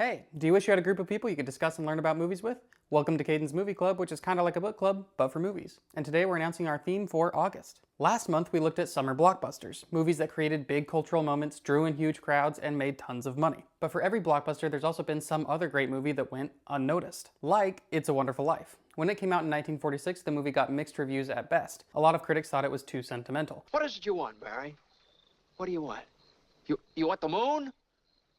Hey, do you wish you had a group of people you could discuss and learn about movies with? Welcome to Kaden's Movie Club, which is kind of like a book club, but for movies. And today we're announcing our theme for August. Last month we looked at summer blockbusters, movies that created big cultural moments, drew in huge crowds, and made tons of money. But for every blockbuster, there's also been some other great movie that went unnoticed, like It's a Wonderful Life. When it came out in 1946, the movie got mixed reviews at best. A lot of critics thought it was too sentimental. What is it you want, Barry? What do you want? You want the moon?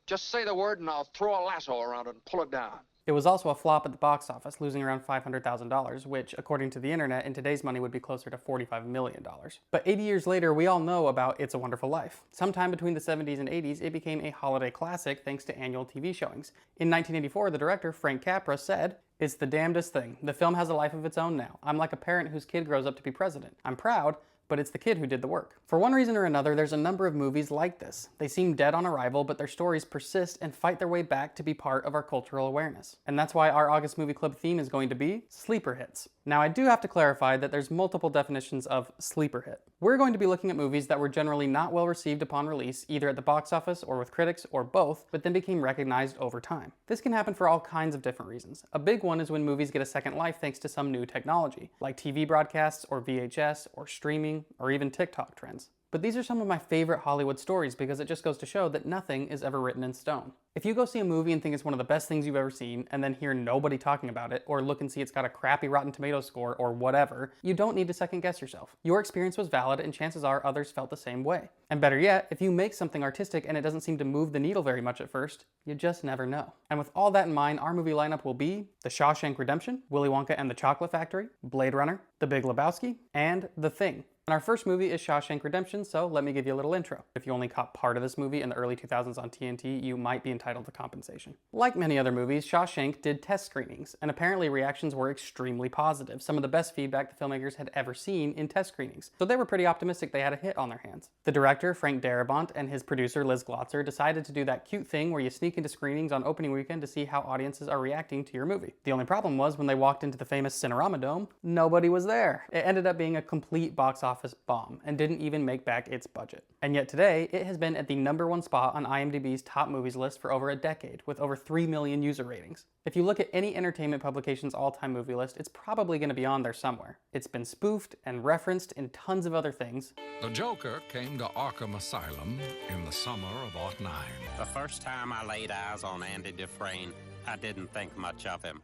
Just say the word and I'll throw a lasso around it and pull it down. It was also a flop at the box office, losing around $500,000, which, according to the internet, in today's money would be closer to $45 million. But 80 years later, we all know about It's a Wonderful Life. Sometime between the 70s and 80s, it became a holiday classic thanks to annual TV showings. In 1984, the director, Frank Capra, said, "It's the damnedest thing. The film has a life of its own now. I'm like a parent whose kid grows up to be president. I'm proud, but it's the kid who did the work." For one reason or another, there's a number of movies like this. They seem dead on arrival, but their stories persist and fight their way back to be part of our cultural awareness. And that's why our August Movie Club theme is going to be sleeper hits. Now, I do have to clarify that there's multiple definitions of sleeper hit. We're going to be looking at movies that were generally not well received upon release, either at the box office or with critics or both, but then became recognized over time. This can happen for all kinds of different reasons. A big one is when movies get a second life thanks to some new technology, like TV broadcasts or VHS or streaming or even TikTok trends. But these are some of my favorite Hollywood stories because it just goes to show that nothing is ever written in stone. If you go see a movie and think it's one of the best things you've ever seen and then hear nobody talking about it, or look and see it's got a crappy Rotten Tomatoes score or whatever, you don't need to second guess yourself. Your experience was valid and chances are others felt the same way. And better yet, if you make something artistic and it doesn't seem to move the needle very much at first, you just never know. And with all that in mind, our movie lineup will be The Shawshank Redemption, Willy Wonka and the Chocolate Factory, Blade Runner, The Big Lebowski, and The Thing. And our first movie is Shawshank Redemption, so let me give you a little intro. If you only caught part of this movie in the early 2000s on TNT, you might be entitled to compensation. Like many other movies, Shawshank did test screenings, and apparently reactions were extremely positive, some of the best feedback the filmmakers had ever seen in test screenings. So they were pretty optimistic they had a hit on their hands. The director, Frank Darabont, and his producer, Liz Glotzer, decided to do that cute thing where you sneak into screenings on opening weekend to see how audiences are reacting to your movie. The only problem was when they walked into the famous Cinerama Dome, nobody was there. It ended up being a complete box office bomb and didn't even make back its budget. And yet today, it has been at the #1 spot on IMDb's top movies list for over a decade, with over 3 million user ratings. If you look at any entertainment publication's all-time movie list, it's probably going to be on there somewhere. It's been spoofed and referenced in tons of other things. The Joker came to Arkham Asylum in the summer of '09. The first time I laid eyes on Andy Dufresne, I didn't think much of him.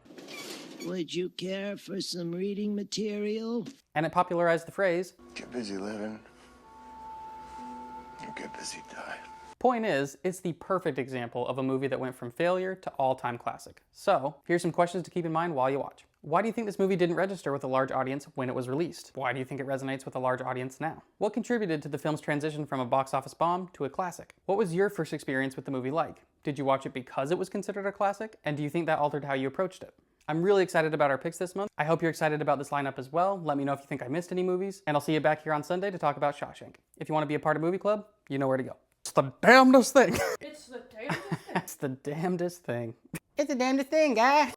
Would you care for some reading material? And it popularized the phrase, "Get busy living, or get busy dying." Point is, it's the perfect example of a movie that went from failure to all-time classic. So, here's some questions to keep in mind while you watch. Why do you think this movie didn't register with a large audience when it was released? Why do you think it resonates with a large audience now? What contributed to the film's transition from a box office bomb to a classic? What was your first experience with the movie like? Did you watch it because it was considered a classic? And do you think that altered how you approached it? I'm really excited about our picks this month. I hope you're excited about this lineup as well. Let me know if you think I missed any movies, and I'll see you back here on Sunday to talk about Shawshank. If you want to be a part of Movie Club, you know where to go. It's the damnedest thing. It's the damnedest thing. It's the damnedest thing. It's the damnedest thing, guy.